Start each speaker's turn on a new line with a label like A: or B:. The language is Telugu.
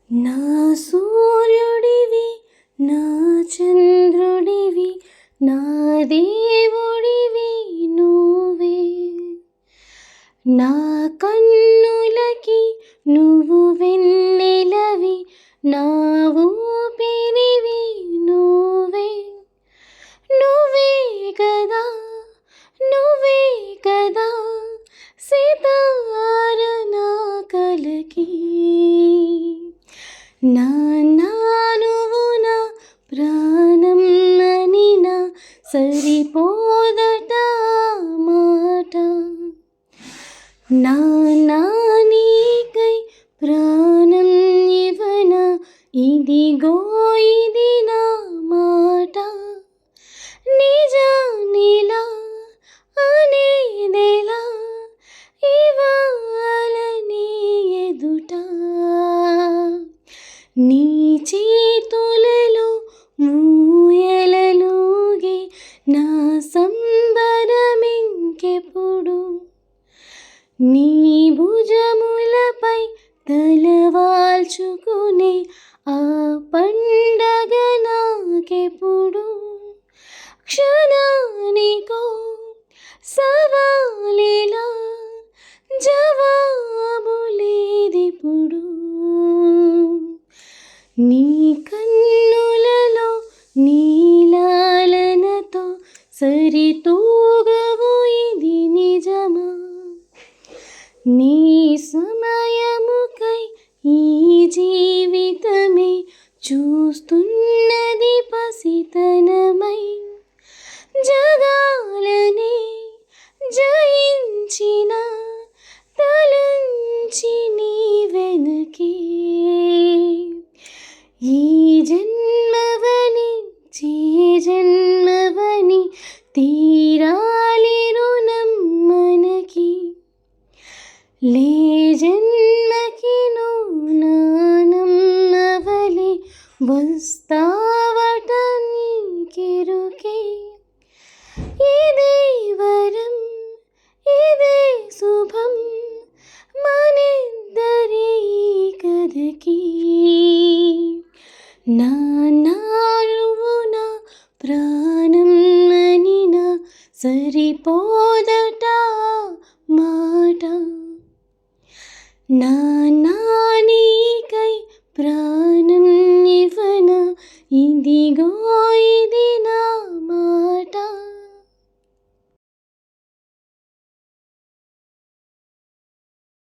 A: నా సూర్యుడివి, నా చంద్రుడివి, నా దేవుడివి నువ్వే. నా కన్నులకి నువ్వు వెన్నెలవి, నా ఊపిరివి నువ్వే. నువ్వే కదా, నువ్వే కదా సితార నా కలకి. నా నువ్వు నా ప్రాణం అనినా సరిపోదట మాట. నా నీకై ప్రాణం ఇవ్వన, ఇదిగో ఇది నా మాట. నిజానిలా అనేదెలా ఇవాళ నీ ఎదుట. నీ చేతులలో ఊయలలుగే నా సంబరమింకెప్పుడు. నీ భుజములపై తలవాల్చుకునే ఆ పండగ నాకెప్పుడు. క్షణానికో సవాలిలా జవాబు లేదిప్పుడు. నీ కన్నులలో నీలాలనతో సరితూగవు ఇది నిజమా. నీ సమయముకై ఈ జీవితమే చూస్తున్నది పసితనమై. జగాలనే జయించిన తలంచి నీ వెనకే. ఈ జన్మవని చీ జన్మవని తీరాలి రుణం మనకి. లే జన్మకి నానమ్మవలి వస్తావట నీకెరుకే. ఇదే వరం, ఇదే శుభం మనిద్దరి కథకి. నా నువ్వు నా ప్రాణం అనినా సరిపోదట మాట. నా నీకై